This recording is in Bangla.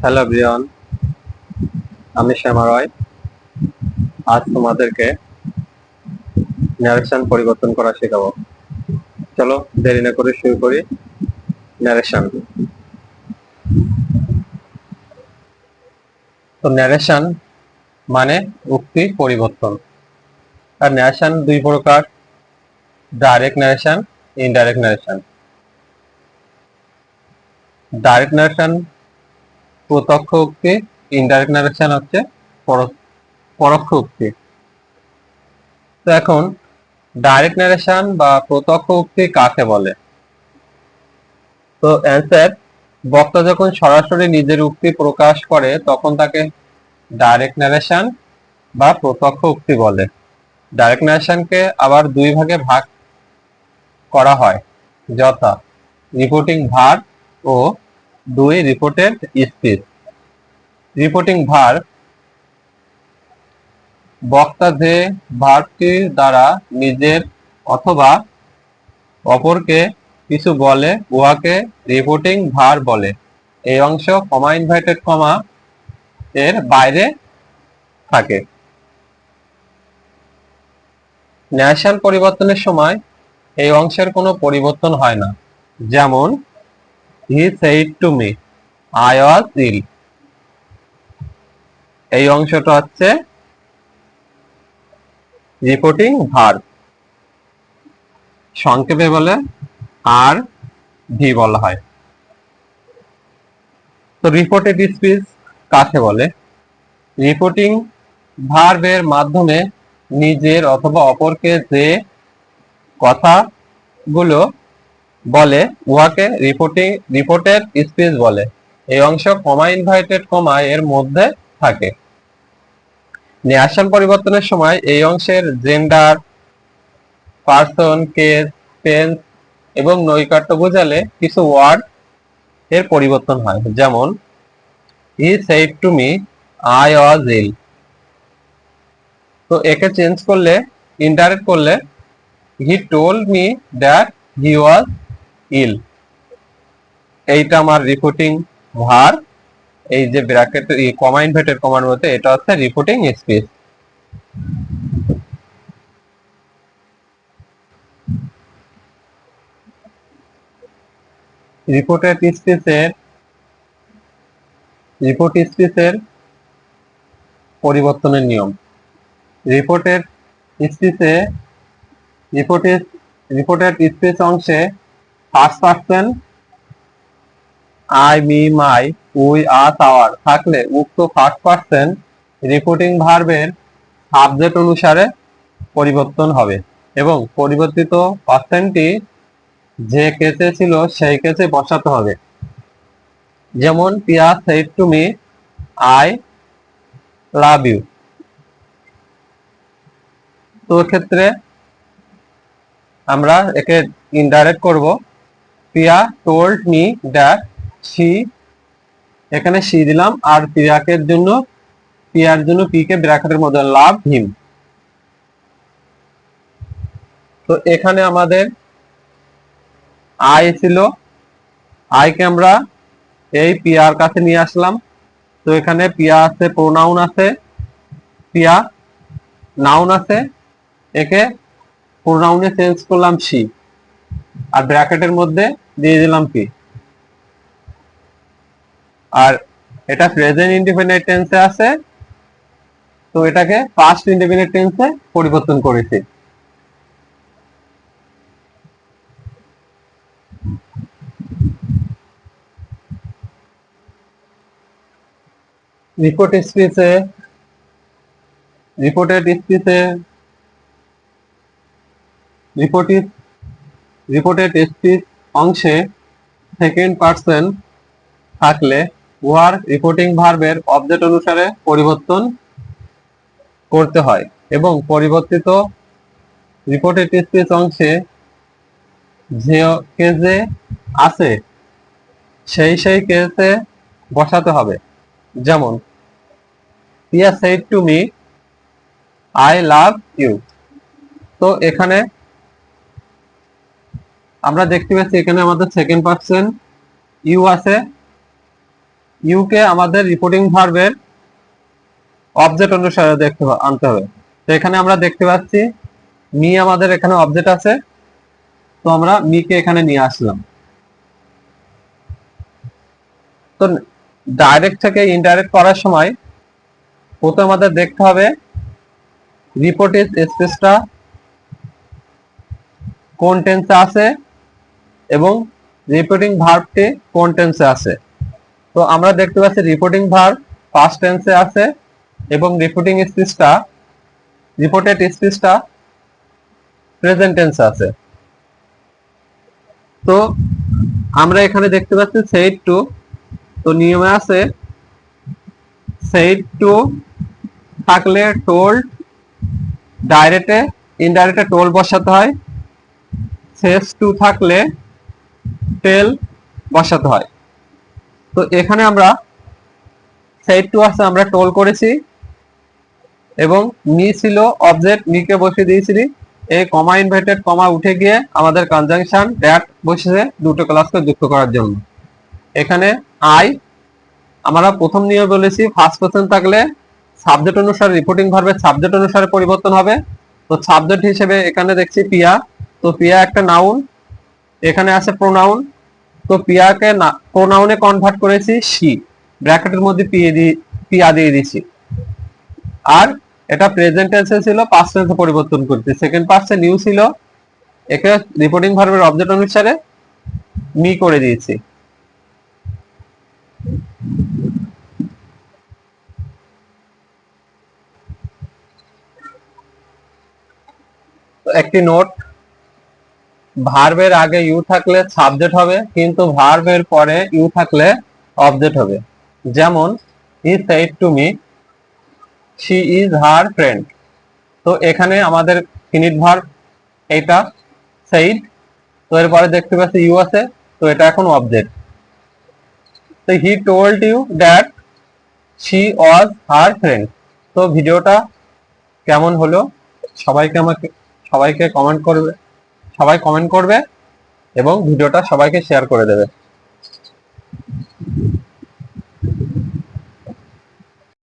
হ্যালো এভরিওয়ান, আমি শ্যামা রয়। আজ তোমাদেরকে ন্যারেশন পরিবর্তন করা শেখাবো। চলো দেরি না করে শুরু করি। ন্যারেশন। তো ন্যারেশন মানে উক্তি পরিবর্তন। আর ন্যারেশন দুই প্রকার: direct narration, indirect narration. Direct narration প্রত্যক্ষ উক্তি, ইনডাইরেক্ট ন্যারেশন হচ্ছে পরোক্ষ উক্তি। তো এখন ডাইরেক্ট ন্যারেশন বা প্রত্যক্ষ উক্তি কাকে বলে? তো অ্যান্সার: বক্তা যখন সরাসরি নিজের উক্তি প্রকাশ করে তখন তাকে ডাইরেক্ট ন্যারেশন বা প্রত্যক্ষ উক্তি বলে। ডাইরেক্ট ন্যারেশনকে আবার দুই ভাগে ভাগ করা হয়, যথা রিপোর্টিং ভার্ব ও রিপোর্টেড স্পিচ। রিপোর্টিং ভার্ব: বক্তা যে ভার্বটির দ্বারা নিজের অথবা অপরকে কিছু বলে উহাকে রিপোর্টিং ভার্ব বলে। এই অংশ কমা ইনভার্টেড কমা এর বাইরে থাকে। ন্যারেশন পরিবর্তনের সময় এই অংশের কোনো পরিবর্তন হয় না। যেমন he said to me I was ill. এই অংশটা হচ্ছে রিপোর্টিং ভার্ব, সংক্ষেপে বলে আর ভি বলা হয়। তো রিপোর্টেড স্পিচ কাকে বলে? রিপোর্টিং ভার্বের মাধ্যমে নিজের অথবা অপরকে যে কথাগুলো বলে উহাকে রিপোর্টেড স্পিচ বলে। এই অংশ কমা ইনভার্টেড কমা এর মধ্যে থাকে। ন্যারেশন পরিবর্তনের সময় এই অংশের জেন্ডার, পার্সন, কেস, টেন্স এবং নৈকট্য বোঝালে কিছু ওয়ার্ড এর পরিবর্তন হয়। যেমন he said to me I was ill. তো একে চেঞ্জ করলে, ইনডাইরেক্ট করলে he told me that he was ill. এইটা আমার রিপোর্টিং ভার্ব। এই যে ব্র্যাকেট কমা ইনভার্টেড কমার মধ্যে এটা হচ্ছে রিপোর্টিং স্পিচ। রিপোর্টেড স্পিচের পরিবর্তনের নিয়ম। রিপোর্টেড স্পিচে রিপোর্টেড স্পিচ অংশে first person I, me, my, we, us, our থাকলে উক্ত ফার্স্ট পার্সন রিপোর্টিং ভার্বের সাবজেক্ট অনুসারে পরিবর্তন হবে এবং পরিবর্তিত পার্সনটি যে কেসে ছিল সেই কেসে বসাতে হবে। যেমন Piya said to me I love you. তো ক্ষেত্রে আমরা একে ইনডাইরেক্ট করব। Piya told me that she, এখানে শি দিলাম আর পিয়ার জন্য পি কে ব্র্যাকেটের মধ্যে লাভ হিম। তো এখানে আমাদের আই ছিল, আইকে আমরা এই পিয়ার কাছে নিয়ে আসলাম। তো এখানে পিয়া আছে, প্রোনাউন আছে, পিয়া নাউন আছে, একে প্রোনাউনে চেঞ্জ করলাম শি আর ব্র্যাকেটের মধ্যে দিয়ে দিলাম পি। আর এটা প্রেজেন্ট ইনডিফিনিট টেন্সে আছে, তো এটাকে পাস্ট ইনডিফিনিট টেন্সে পরিবর্তন করেছি। রিপোর্টেড স্পিচে রিপোর্টেড স্পিচ অংশে সেকেন্ড পার্সন থাকলে উহার রিপোর্টিং ভার্বের অবজেক্ট অনুসারে পরিবর্তন করতে হয় এবং পরিবর্তিত রিপোর্টেড স্পিচ অংশে যে কেসে আছে সেই কেসে বসাতে হবে। যেমন Piya said to me I love you. তো এখানে আমরা দেখতে পাচ্ছি এখানে আমাদের সেকেন্ড পার্সন ইউ আছে, ইউ কে আমাদের রিপোর্টিং ভার্বের অবজেক্ট অনুসারে আনতে হবে। তো এখানে আমরা দেখতে পাচ্ছি মি আমাদের এখানে অবজেক্ট আছে, তো আমরা মি কে এখানে নিয়ে আসলাম। তো ডাইরেক্ট থেকে ইনডাইরেক্ট করার সময় প্রথমে আমাদের দেখতে হবে রিপোর্টেড স্পেসটা কোন টেন্সে আছে এবং রিপোর্টিং ভার্বটি কোন টেন্সে আছে। তো আমরা দেখতে পাচ্ছি রিপোর্টিং ভার্ব ফার্স্ট টেন্সে আছে এবং রিপোর্টেড স্পিচটা প্রেজেন্ট টেন্সে আছে। তো আমরা এখানে দেখতে পাচ্ছি said to, তো নিয়মে আছে said to থাকলে told, ডাইরেক্টে ইনডাইরেক্টে told বসাতে হয়, says to থাকলে tell বসাতে হয়। তো এখানে আমরা said to আছে, আমরা told করেছি এবং মি ছিল অবজেক্ট, মি কে বসিয়ে দিয়েছিলি, এই কমা ইনভার্টেড কমা উঠে গিয়ে আমাদের কনজাংশন দ্যাট বসেছে দুটো ক্লাসকে যুক্ত করার জন্য। এখানে আই আমরা প্রথম নিয়ম বলেছি ফার্স্ট পারসন থাকলে সাবজেক্ট অনুসারে রিপোর্টিং ভার্বের সাবজেক্ট অনুসারে পরিবর্তন হবে। তো সাবজেক্ট হিসেবে এখানে দেখছি পিয়া, তো পিয়া একটা নাউন, এখানে আছে প্রোনাউন, তো পিয়াকে প্রোনাউনে কনভার্ট করেছি শি, ব্র্যাকেটের মধ্যে পিয়া দিয়ে দিছি। আর এটা প্রেজেন্ট টেন্সে ছিল, পাস্ট টেন্সে পরিবর্তন করছি, সেকেন্ড পার্সন নিউ ছিল, একে রিপোর্টিং ভার্বের অবজেক্ট অনুসারে মি করে দিয়েছি। একটি নোট, ভার্বের আগে ইউ থাকলে সাবজেক্ট হবে, কিন্তু ভার্বের পরে ইউ থাকলে অবজেক্ট হবে। যেমন he said to me she is her friend. তো এখানে আমাদের ফিনিট ভার্ব এটা সেইড, তো এরপরে দেখতে পাচ্ছি ইউ আছে, তো এটা এখন অবজেক্ট। তো he told you that she was her friend. তো ভিডিওটা কেমন হলো সবাইকে কমেন্ট করবে, সবাই কমেন্ট করবে এবং ভিডিওটা সবাইকে শেয়ার করে দেবে।